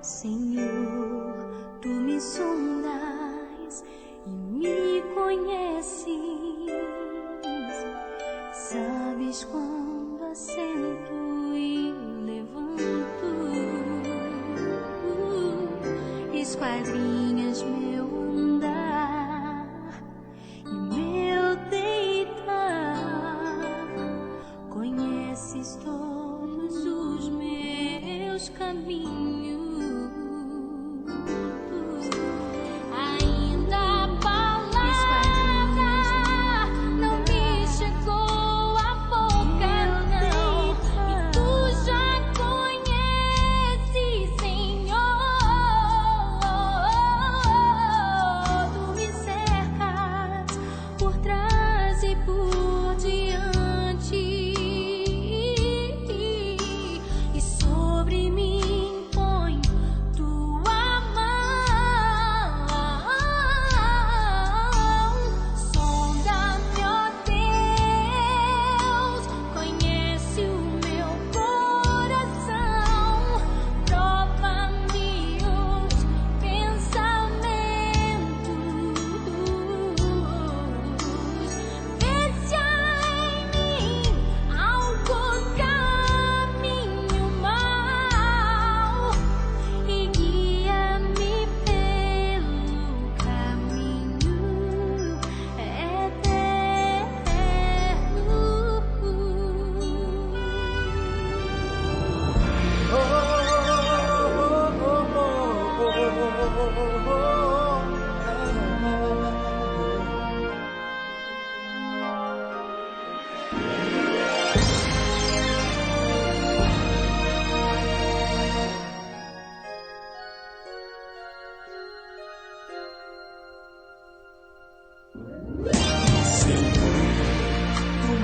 Senhor, tu me sondas e me conheces, sabes quando assento e levanto, esquadrinhas meu andar e meu deitar, conheces todos os meus caminhos.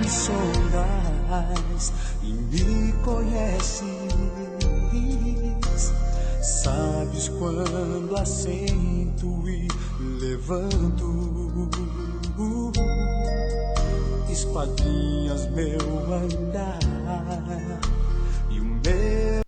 Sondas e me conheces, sabes quando assento e levanto, esquadrinhas meu andar e o meu.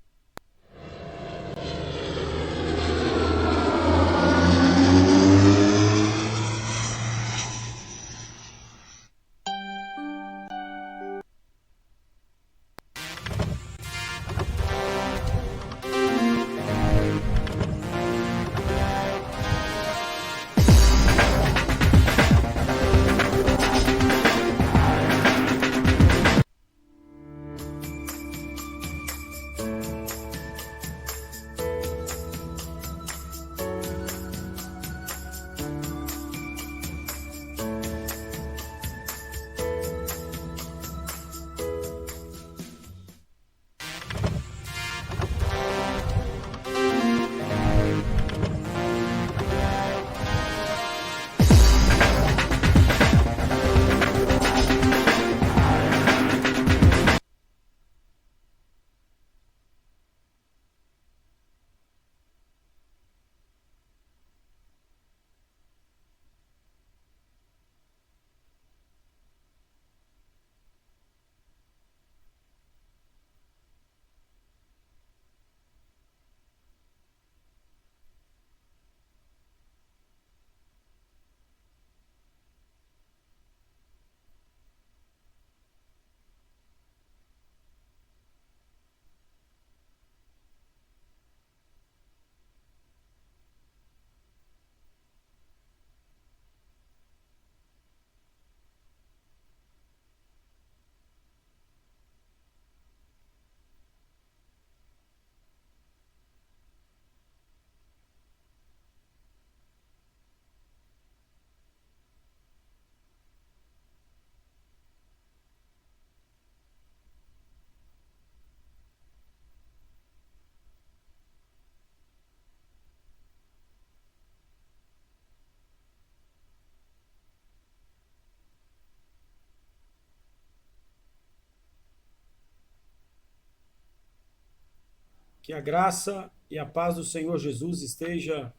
Que a graça e a paz do Senhor Jesus esteja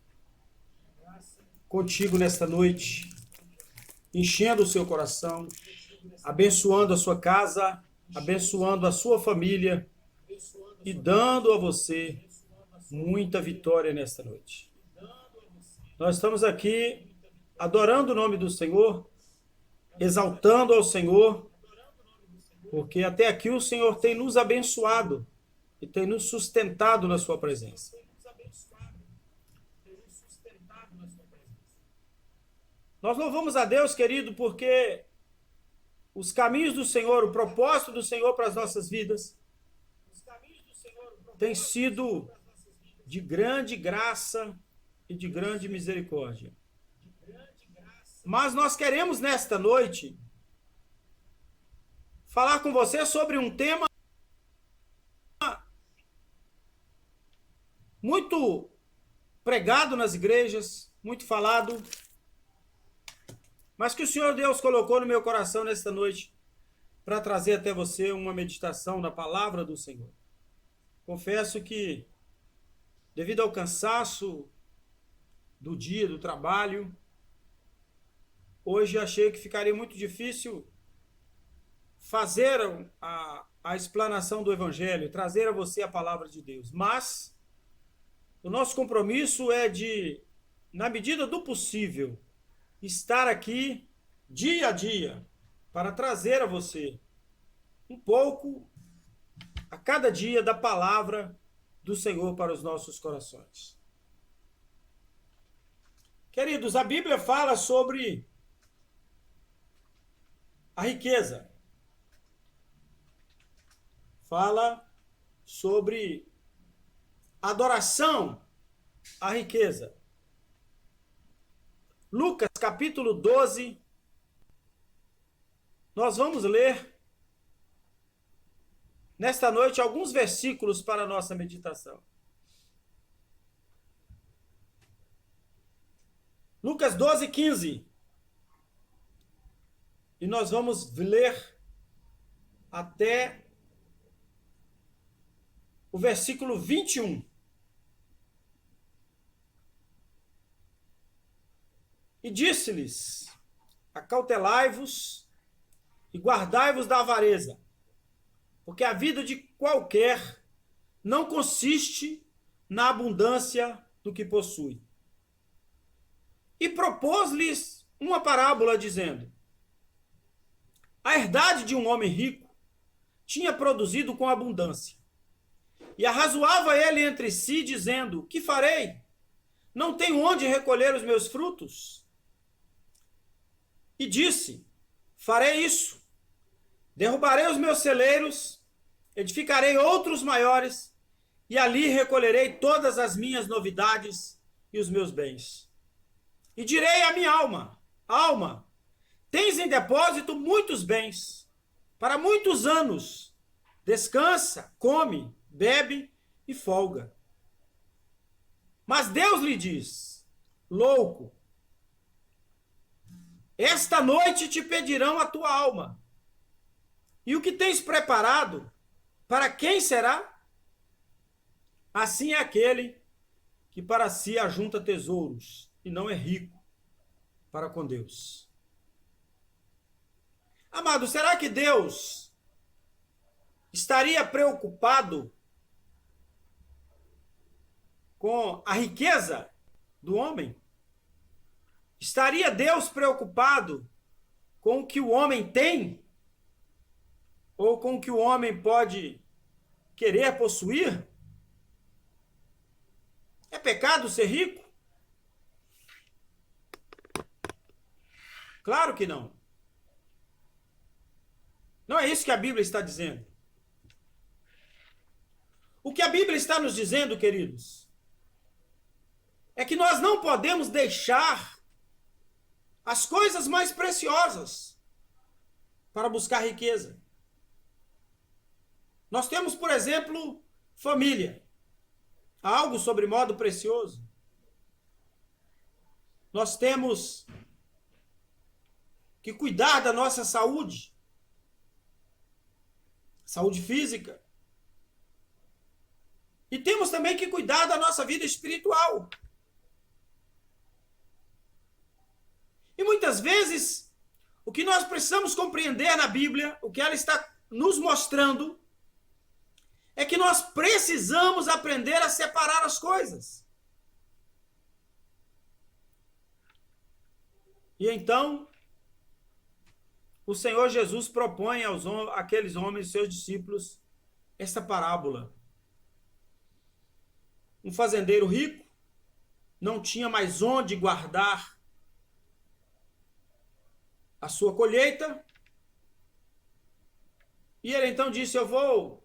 contigo nesta noite, enchendo o seu coração, abençoando a sua casa, abençoando a sua família e dando a você muita vitória nesta noite. Nós estamos aqui adorando o nome do Senhor, exaltando ao Senhor, porque até aqui o Senhor tem nos abençoado e tem nos sustentado na sua presença. Nós louvamos a Deus, querido, porque os caminhos do Senhor, o propósito do Senhor para as nossas vidas, tem sido de grande graça e de grande misericórdia. Mas nós queremos nesta noite falar com você sobre um tema muito pregado nas igrejas, muito falado, mas que o Senhor Deus colocou no meu coração nesta noite para trazer até você uma meditação na palavra do Senhor. Confesso que, devido ao cansaço do dia, do trabalho, hoje achei que ficaria muito difícil fazer a explanação do Evangelho, trazer a você a palavra de Deus. Mas o nosso compromisso é de, na medida do possível, estar aqui dia a dia para trazer a você um pouco a cada dia da palavra do Senhor para os nossos corações. Queridos, a Bíblia fala sobre a riqueza. Fala sobre adoração à riqueza. Lucas, capítulo 12, nós vamos ler nesta noite alguns versículos para a nossa meditação. Lucas 12, 15. E nós vamos ler até o versículo 21. E disse-lhes: acautelai-vos e guardai-vos da avareza, porque a vida de qualquer não consiste na abundância do que possui. E propôs-lhes uma parábola, dizendo: a herdade de um homem rico tinha produzido com abundância. E arrazoava ele entre si, dizendo: que farei? Não tenho onde recolher os meus frutos? E disse: farei isso. Derrubarei os meus celeiros, edificarei outros maiores, e ali recolherei todas as minhas novidades e os meus bens. E direi à minha alma: alma, tens em depósito muitos bens, para muitos anos. Descansa, come, bebe e folga. Mas Deus lhe diz: louco, esta noite te pedirão a tua alma. E o que tens preparado, para quem será? Assim é aquele que para si ajunta tesouros e não é rico para com Deus. Amado, será que Deus estaria preocupado com a riqueza do homem? Estaria Deus preocupado com o que o homem tem? Ou com o que o homem pode querer possuir? É pecado ser rico? Claro que não. Não é isso que a Bíblia está dizendo. O que a Bíblia está nos dizendo, queridos, é que nós não podemos deixar as coisas mais preciosas para buscar riqueza. Nós temos, por exemplo, família, algo sobre modo precioso. Nós temos que cuidar da nossa saúde, saúde física. E temos também que cuidar da nossa vida espiritual. E muitas vezes, o que nós precisamos compreender na Bíblia, o que ela está nos mostrando, é que nós precisamos aprender a separar as coisas. E então, o Senhor Jesus propõe àqueles homens, seus discípulos, esta parábola. Um fazendeiro rico não tinha mais onde guardar a sua colheita. E ele então disse: eu vou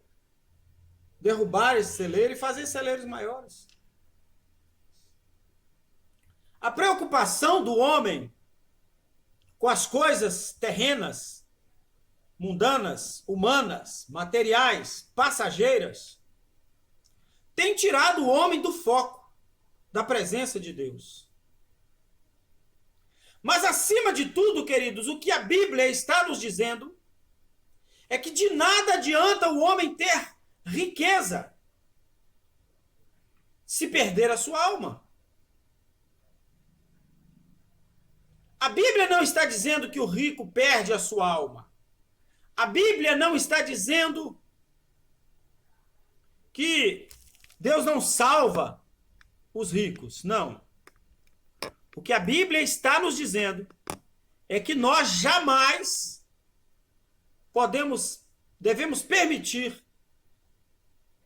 derrubar esse celeiro e fazer celeiros maiores. A preocupação do homem com as coisas terrenas, mundanas, humanas, materiais, passageiras, tem tirado o homem do foco da presença de Deus. Mas, acima de tudo, queridos, o que a Bíblia está nos dizendo é que de nada adianta o homem ter riqueza se perder a sua alma. A Bíblia não está dizendo que o rico perde a sua alma. A Bíblia não está dizendo que Deus não salva os ricos. Não. O que a Bíblia está nos dizendo é que nós jamais devemos permitir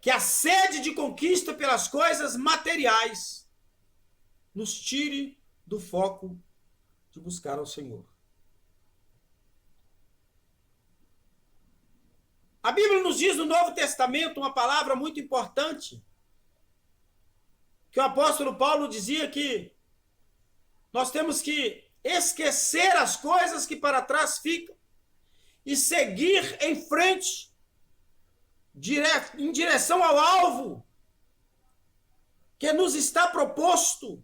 que a sede de conquista pelas coisas materiais nos tire do foco de buscar ao Senhor. A Bíblia nos diz no Novo Testamento uma palavra muito importante, que o apóstolo Paulo dizia que nós temos que esquecer as coisas que para trás ficam e seguir em frente, em direção ao alvo que nos está proposto.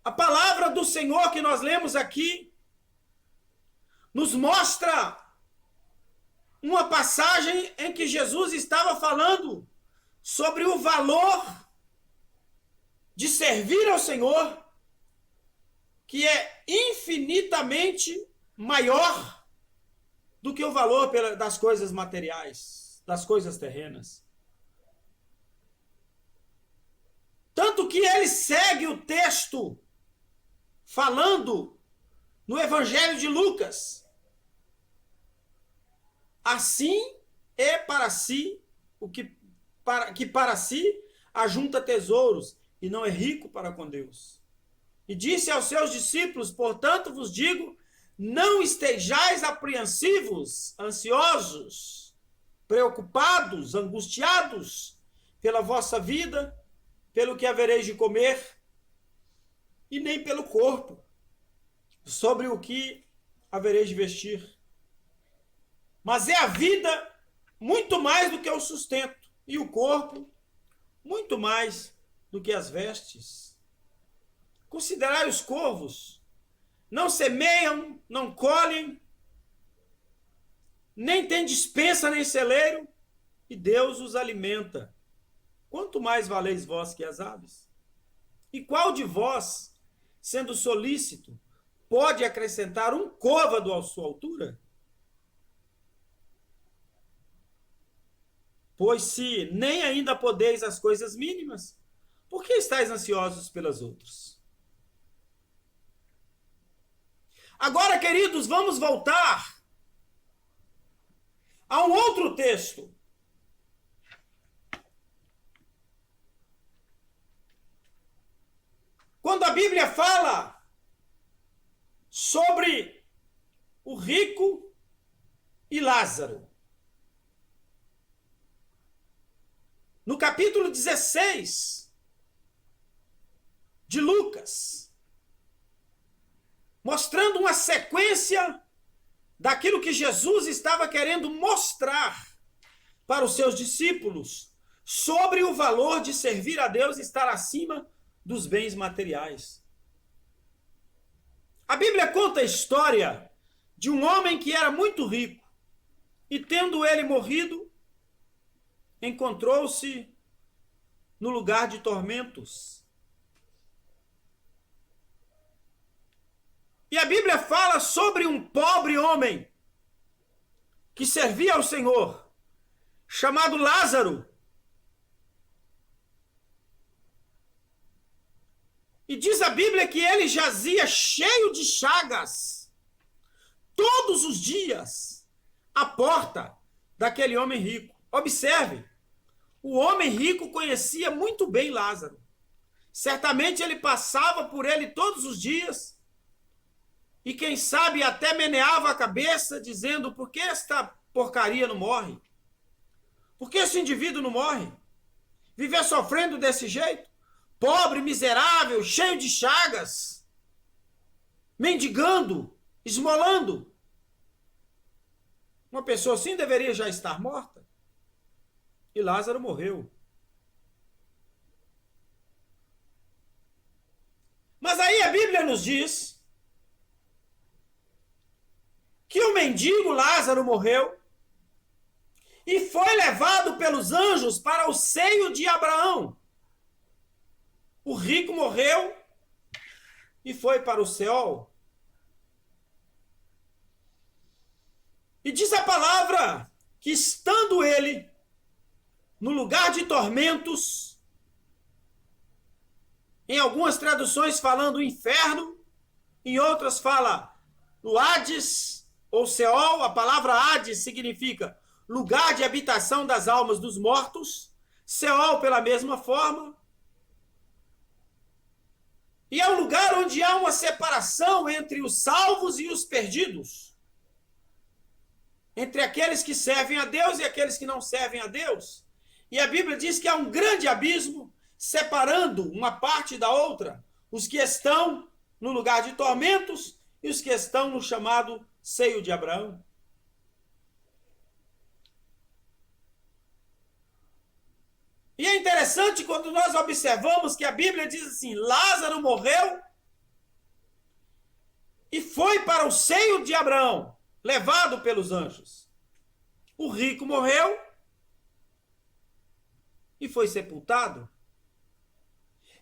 A palavra do Senhor que nós lemos aqui nos mostra uma passagem em que Jesus estava falando sobre o valor de servir ao Senhor, que é infinitamente maior do que o valor das coisas materiais, das coisas terrenas. Tanto que ele segue o texto falando no Evangelho de Lucas. Assim é para si o que para si ajunta tesouros e não é rico para com Deus. E disse aos seus discípulos: portanto vos digo, não estejais apreensivos, ansiosos, preocupados, angustiados pela vossa vida, pelo que havereis de comer, e nem pelo corpo, sobre o que havereis de vestir. Mas é a vida muito mais do que o sustento, e o corpo muito mais do que as vestes. Considerai os corvos, não semeiam, não colhem, nem têm despensa nem celeiro, e Deus os alimenta. Quanto mais valeis vós que as aves? E qual de vós, sendo solícito, pode acrescentar um côvado à sua altura? Pois se nem ainda podeis as coisas mínimas, por que estáis ansiosos pelas outras? Agora, queridos, vamos voltar a um outro texto. Quando a Bíblia fala sobre o rico e Lázaro. No capítulo 16 de Lucas, mostrando uma sequência daquilo que Jesus estava querendo mostrar para os seus discípulos sobre o valor de servir a Deus e estar acima dos bens materiais. A Bíblia conta a história de um homem que era muito rico e, tendo ele morrido, encontrou-se no lugar de tormentos. E a Bíblia fala sobre um pobre homem que servia ao Senhor, chamado Lázaro. E diz a Bíblia que ele jazia cheio de chagas, todos os dias, à porta daquele homem rico. Observe, o homem rico conhecia muito bem Lázaro. Certamente ele passava por ele todos os dias e, quem sabe, até meneava a cabeça, dizendo: por que esta porcaria não morre? Por que esse indivíduo não morre? Viver sofrendo desse jeito? Pobre, miserável, cheio de chagas, mendigando, esmolando. Uma pessoa assim deveria já estar morta. E Lázaro morreu. Mas aí a Bíblia nos diz que o mendigo Lázaro morreu e foi levado pelos anjos para o seio de Abraão. O rico morreu e foi para o Seol. E diz a palavra que, estando ele no lugar de tormentos, em algumas traduções falando inferno, em outras fala no Hades ou Seol. A palavra Hades significa lugar de habitação das almas dos mortos. Seol pela mesma forma. E é um lugar onde há uma separação entre os salvos e os perdidos. Entre aqueles que servem a Deus e aqueles que não servem a Deus. E a Bíblia diz que há um grande abismo separando uma parte da outra. Os que estão no lugar de tormentos e os que estão no chamado seio de Abraão. E é interessante quando nós observamos que a Bíblia diz assim: Lázaro morreu e foi para o seio de Abraão, levado pelos anjos. O rico morreu e foi sepultado.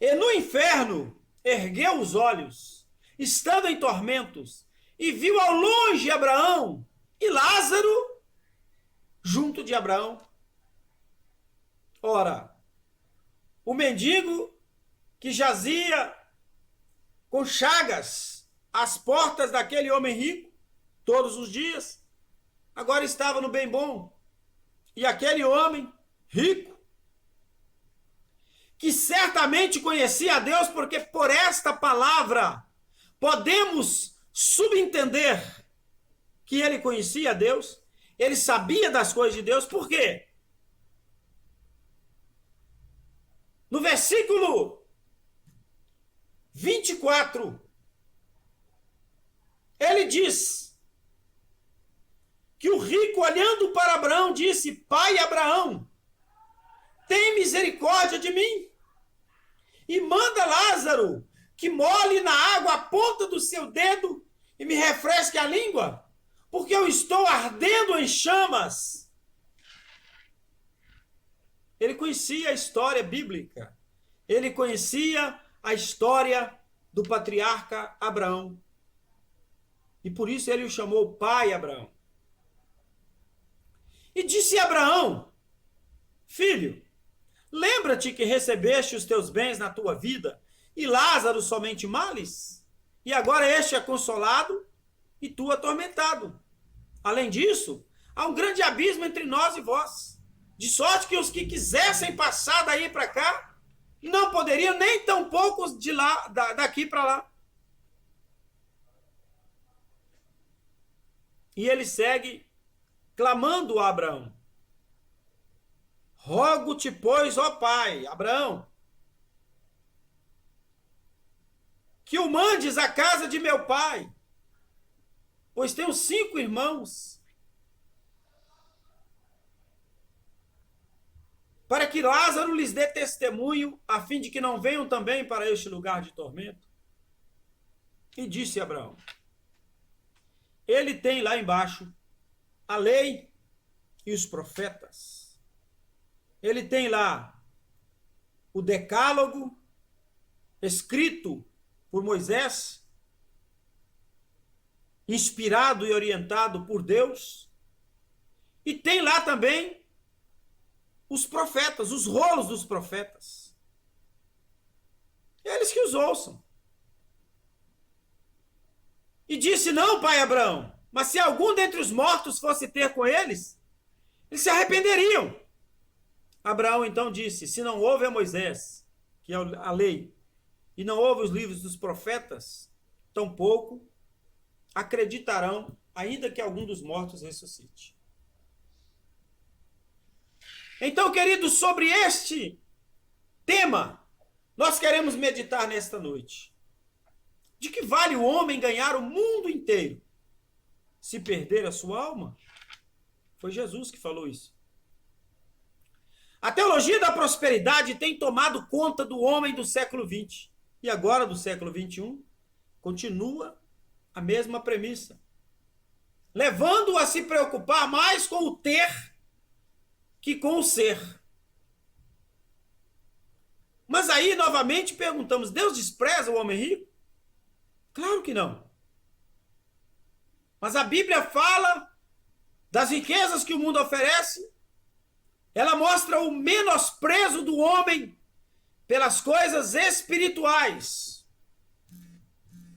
E no inferno ergueu os olhos, estando em tormentos, e viu ao longe Abraão e Lázaro junto de Abraão. Ora, o mendigo que jazia com chagas às portas daquele homem rico, todos os dias, agora estava no bem bom. E aquele homem rico, que certamente conhecia a Deus, porque por esta palavra podemos subentender que ele conhecia a Deus, ele sabia das coisas de Deus. Por quê? No versículo 24, ele diz que o rico, olhando para Abraão, disse: Pai Abraão, tem misericórdia de mim e manda Lázaro que molhe na água a ponta do seu dedo e me refresque a língua, porque eu estou ardendo em chamas. Ele conhecia a história bíblica. Ele conhecia a história do patriarca Abraão. E por isso ele o chamou Pai Abraão. E disse a Abraão: Filho, lembra-te que recebeste os teus bens na tua vida, e Lázaro somente males? E agora este é consolado e tu atormentado. Além disso, há um grande abismo entre nós e vós, de sorte que os que quisessem passar daí para cá não poderiam, nem tão poucos de lá, daqui para lá. E ele segue clamando a Abraão: Rogo-te, pois, ó pai, Abraão, que o mandes à casa de meu pai, pois tenho 5 irmãos, para que Lázaro lhes dê testemunho, a fim de que não venham também para este lugar de tormento. E disse Abraão: ele tem lá embaixo a lei e os profetas. Ele tem lá o decálogo escrito por Moisés, inspirado e orientado por Deus. E tem lá também os profetas, os rolos dos profetas. Eles que os ouçam. E disse: não, pai Abraão, mas se algum dentre os mortos fosse ter com eles, eles se arrependeriam. Abraão então disse: se não houve a Moisés, que é a lei, e não houve os livros dos profetas, tampouco acreditarão, ainda que algum dos mortos ressuscite. Então, queridos, sobre este tema, nós queremos meditar nesta noite. De que vale o homem ganhar o mundo inteiro se perder a sua alma? Foi Jesus que falou isso. A teologia da prosperidade tem tomado conta do homem do século XX. E agora, do século XXI, continua a mesma premissa, levando-o a se preocupar mais com o ter que com o ser. Mas aí, novamente, perguntamos: Deus despreza o homem rico? Claro que não. Mas a Bíblia fala das riquezas que o mundo oferece. Ela mostra o menosprezo do homem pelas coisas espirituais.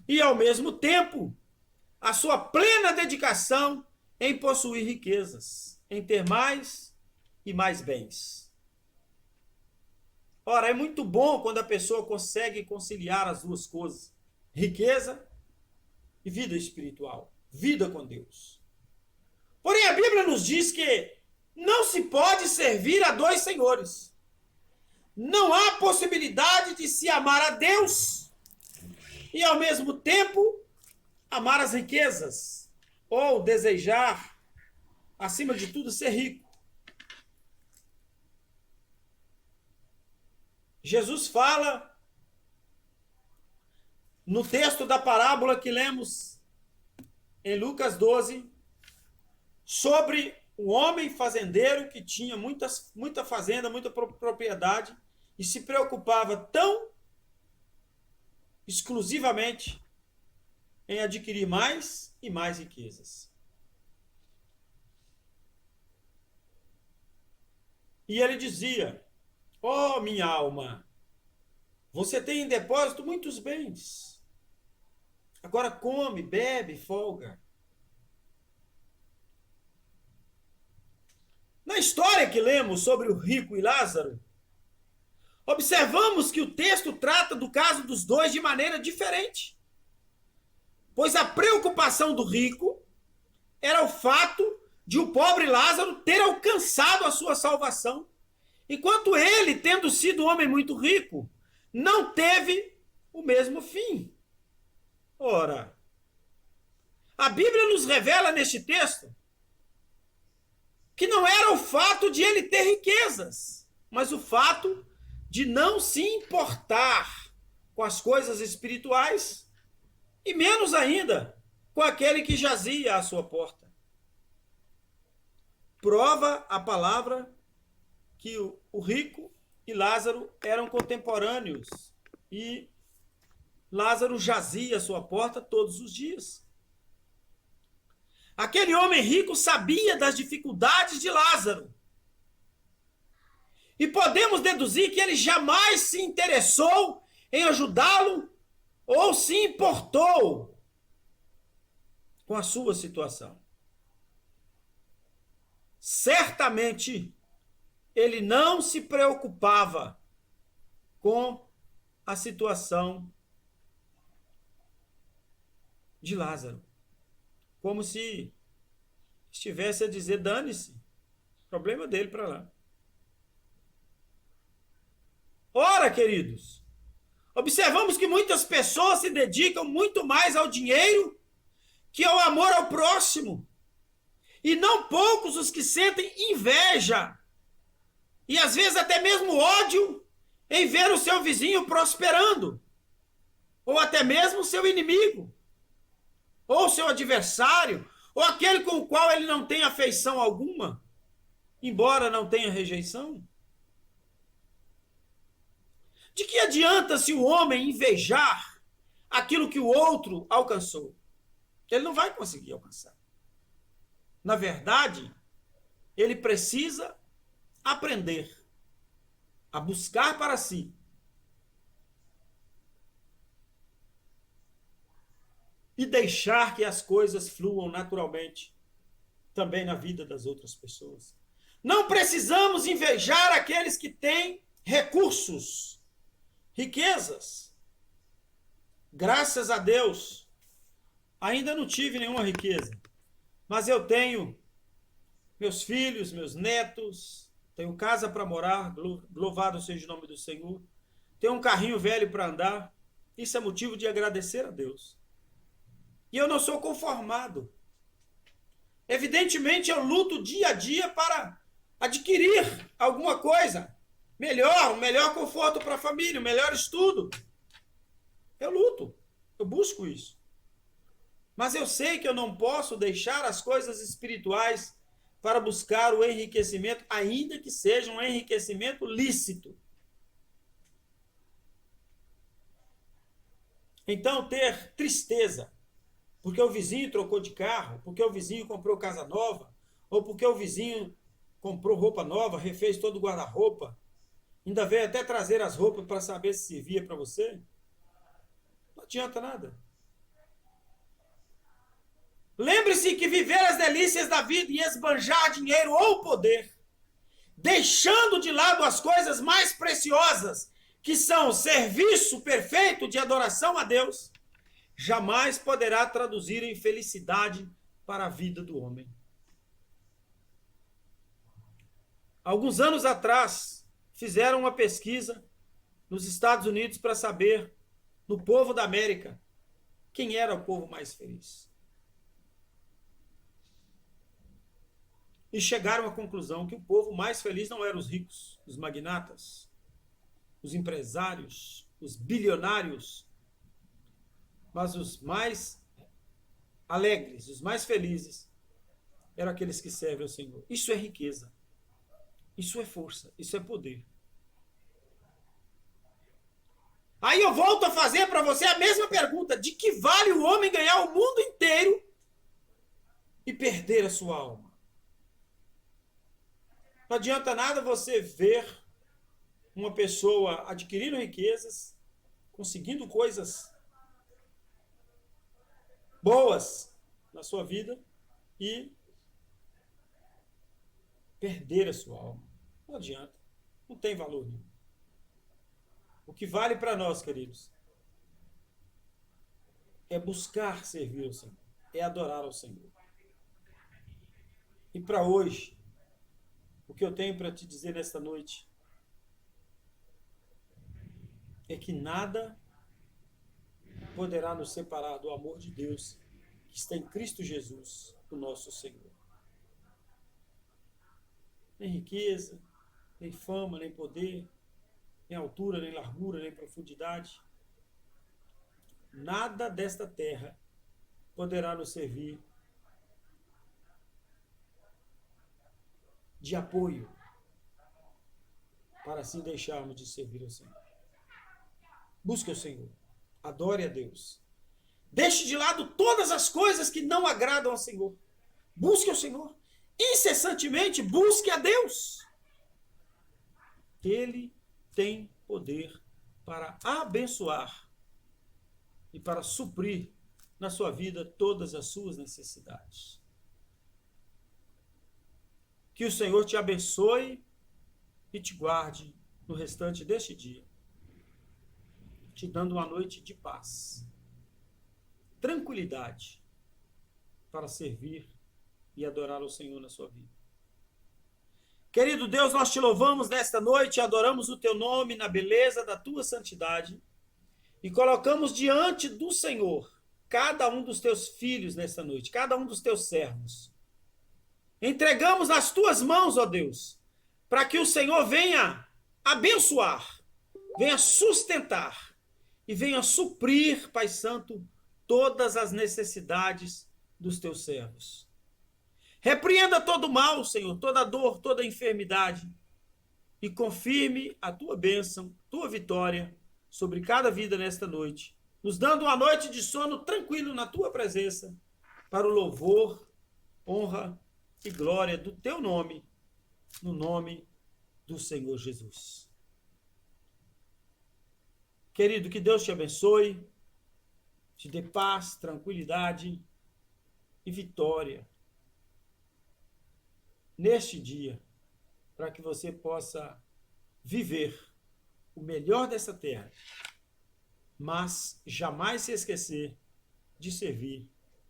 E, ao mesmo tempo, a sua plena dedicação em possuir riquezas, em ter mais e mais bens. Ora, é muito bom quando a pessoa consegue conciliar as duas coisas: riqueza e vida espiritual, vida com Deus. Porém, a Bíblia nos diz que não se pode servir a dois senhores. Não há possibilidade de se amar a Deus e, ao mesmo tempo, amar as riquezas, ou desejar, acima de tudo, ser rico. Jesus fala no texto da parábola que lemos em Lucas 12, sobre o homem fazendeiro que tinha muita fazenda, muita propriedade, e se preocupava tão exclusivamente em adquirir mais e mais riquezas. E ele dizia: ó minha alma, você tem em depósito muitos bens. Agora come, bebe, folga. Na história que lemos sobre o rico e Lázaro, observamos que o texto trata do caso dos dois de maneira diferente. Pois a preocupação do rico era o fato de o pobre Lázaro ter alcançado a sua salvação, enquanto ele, tendo sido um homem muito rico, não teve o mesmo fim. Ora, a Bíblia nos revela neste texto que não era o fato de ele ter riquezas, mas o fato de não se importar com as coisas espirituais e menos ainda com aquele que jazia à sua porta. Prova a palavra que o rico e Lázaro eram contemporâneos e Lázaro jazia à sua porta todos os dias. Aquele homem rico sabia das dificuldades de Lázaro. E podemos deduzir que ele jamais se interessou em ajudá-lo ou se importou com a sua situação. Certamente, ele não se preocupava com a situação de Lázaro. Como se estivesse a dizer: dane-se, problema dele para lá. Ora, queridos, observamos que muitas pessoas se dedicam muito mais ao dinheiro que ao amor ao próximo. E não poucos os que sentem inveja e às vezes até mesmo ódio em ver o seu vizinho prosperando, ou até mesmo o seu inimigo, ou seu adversário, ou aquele com o qual ele não tem afeição alguma, embora não tenha rejeição. De que adianta se o homem invejar aquilo que o outro alcançou? Ele não vai conseguir alcançar. Na verdade, ele precisa aprender a buscar para si e deixar que as coisas fluam naturalmente também na vida das outras pessoas. Não precisamos invejar aqueles que têm recursos, riquezas. Graças a Deus, ainda não tive nenhuma riqueza, mas eu tenho meus filhos, meus netos, tenho casa para morar, louvado seja o nome do Senhor, tenho um carrinho velho para andar. Isso é motivo de agradecer a Deus. E eu não sou conformado. Evidentemente, eu luto dia a dia para adquirir alguma coisa melhor, um melhor conforto para a família, um melhor estudo. Eu luto, eu busco isso. Mas eu sei que eu não posso deixar as coisas espirituais para buscar o enriquecimento, ainda que seja um enriquecimento lícito. Então, ter tristeza porque o vizinho trocou de carro, porque o vizinho comprou casa nova, ou porque o vizinho comprou roupa nova, refez todo o guarda-roupa, ainda veio até trazer as roupas para saber se servia para você, não adianta nada. Lembre-se que viver as delícias da vida e esbanjar dinheiro ou poder, deixando de lado as coisas mais preciosas, que são o serviço perfeito de adoração a Deus, jamais poderá traduzir em felicidade para a vida do homem. Alguns anos atrás, fizeram uma pesquisa nos Estados Unidos para saber, no povo da América, quem era o povo mais feliz. E chegaram à conclusão que o povo mais feliz não eram os ricos, os magnatas, os empresários, os bilionários, mas os mais alegres, os mais felizes, eram aqueles que servem ao Senhor. Isso é riqueza, isso é força, isso é poder. Aí eu volto a fazer para você a mesma pergunta: de que vale o homem ganhar o mundo inteiro e perder a sua alma? Não adianta nada você ver uma pessoa adquirindo riquezas, conseguindo coisas boas na sua vida e perder a sua alma. Não adianta, não tem valor nenhum. O que vale para nós, queridos, é buscar servir ao Senhor, é adorar ao Senhor. E para hoje, o que eu tenho para te dizer nesta noite é que nada poderá nos separar do amor de Deus que está em Cristo Jesus, o nosso Senhor. Nem riqueza, nem fama, nem poder, nem altura, nem largura, nem profundidade. Nada desta terra poderá nos servir de apoio para assim deixarmos de servir ao Senhor. Busque o Senhor. Adore a Deus. Deixe de lado todas as coisas que não agradam ao Senhor. Busque o Senhor. Incessantemente busque a Deus. Ele tem poder para abençoar e para suprir na sua vida todas as suas necessidades. Que o Senhor te abençoe e te guarde no restante deste dia, te dando uma noite de paz, tranquilidade para servir e adorar o Senhor na sua vida. Querido Deus, nós te louvamos nesta noite, adoramos o teu nome na beleza da tua santidade e colocamos diante do Senhor cada um dos teus filhos nesta noite, cada um dos teus servos. Entregamos nas tuas mãos, ó Deus, para que o Senhor venha abençoar, venha sustentar e venha suprir, Pai Santo, todas as necessidades dos teus servos. Repreenda todo mal, Senhor, toda dor, toda enfermidade e confirme a tua bênção, tua vitória sobre cada vida nesta noite, nos dando uma noite de sono tranquilo na tua presença, para o louvor, honra e glória do teu nome, no nome do Senhor Jesus. Querido, que Deus te abençoe, te dê paz, tranquilidade e vitória neste dia, para que você possa viver o melhor dessa terra, mas jamais se esquecer de servir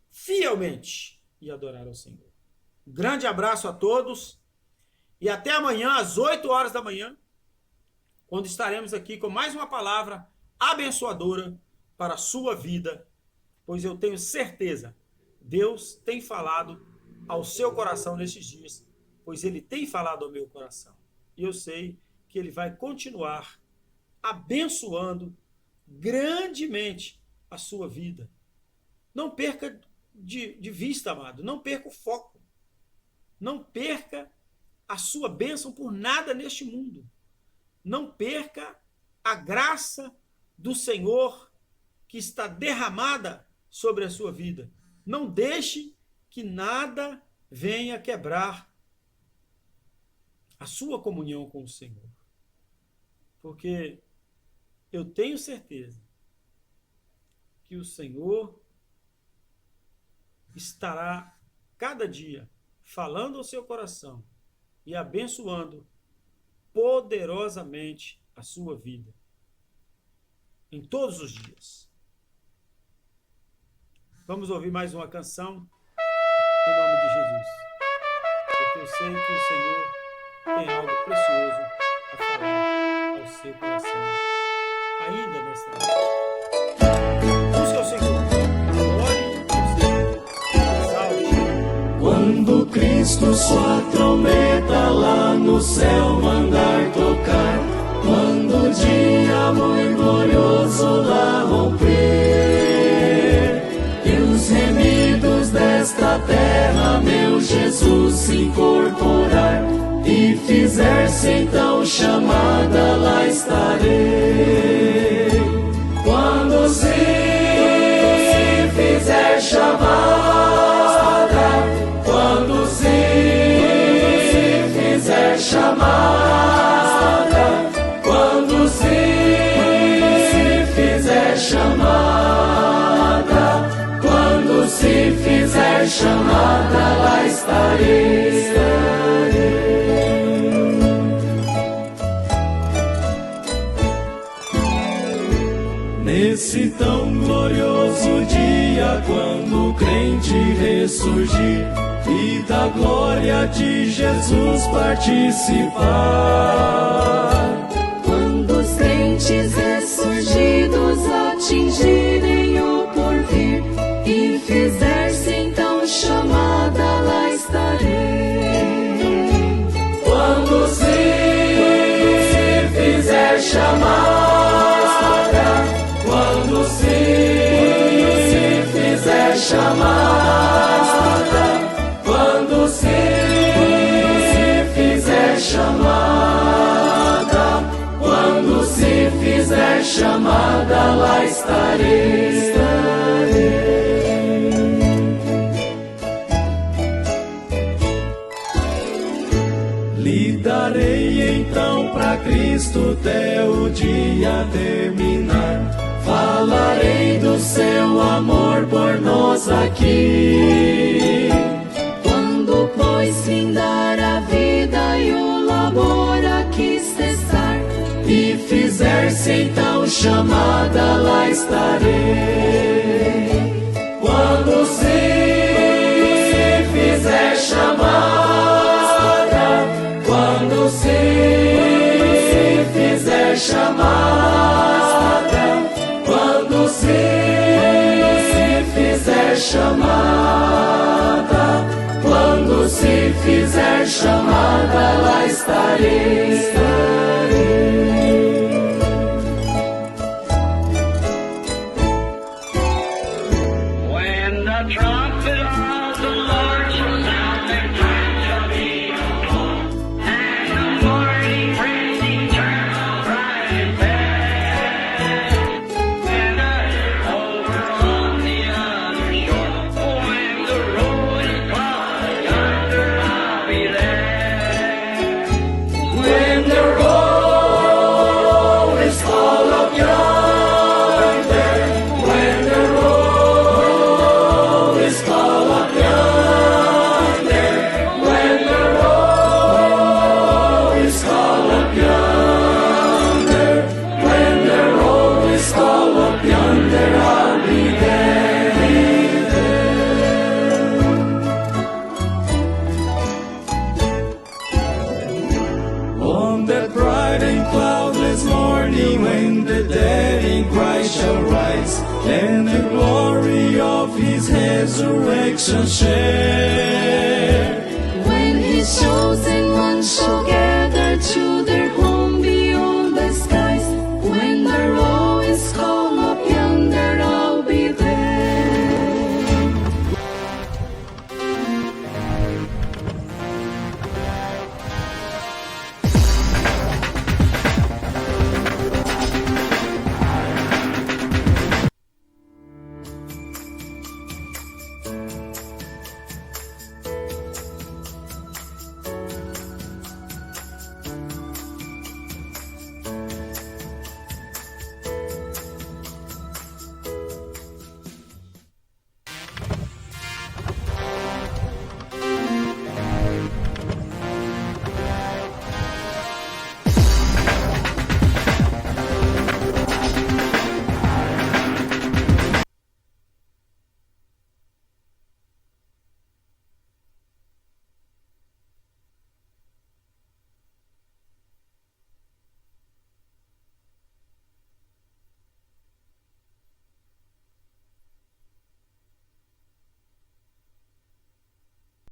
fielmente e adorar ao Senhor. Um grande abraço a todos e até amanhã às 8 horas da manhã, quando estaremos aqui com mais uma palavra abençoadora para a sua vida, pois eu tenho certeza, Deus tem falado ao seu coração nesses dias, pois Ele tem falado ao meu coração. E eu sei que Ele vai continuar abençoando grandemente a sua vida. Não perca de vista, amado, não perca o foco. Não perca a sua bênção por nada neste mundo. Não perca a graça do Senhor que está derramada sobre a sua vida. Não deixe que nada venha quebrar a sua comunhão com o Senhor. Porque eu tenho certeza que o Senhor estará cada dia falando ao seu coração e abençoando poderosamente a sua vida em todos os dias. Vamos ouvir mais uma canção em nome de Jesus, porque eu sei que o Senhor tem algo precioso a falar ao seu coração ainda nesta noite. Busque ao Senhor, adore ao Senhor, exalte. Quando Cristo sua trombeta lá no céu mandar tocar, quando o dia muito glorioso lá romper, e os remidos desta terra, meu Jesus, se incorporar, e fizer-se então chamada, lá estarei. Quando se fizer chamada, quando se fizer chamada, quando se fizer chamada, quando se fizer chamada, lá estarei. Nesse tão glorioso dia, quando o crente ressurgir e da glória de Jesus participar, Quando os crentes ressurgidos atingirem o porvir e fizer-se então chamada, lá estarei. quando se fizer chamada, quando se fizer chamada, quando se fizer chamada, quando se fizer chamada, lá estarei. Lhe darei então pra Cristo até o dia terminar. Falarei do seu amor por nós aqui. Quando, pois, findar a vida e o labor aqui cessar, E fizer-se então chamada, lá estarei. Quando se fizer chamada, quando se fizer chamada, quando se fizer chamada, quando se fizer chamada, lá estarei. When the trumpet of the Lord shall sound, the time shall be no more, and the morning brings eternal bright and fair. When I over on the other shore, when the road is crossed yonder, I'll be there. in cloudless morning, when the dead in Christ shall rise, and the glory of his resurrection share.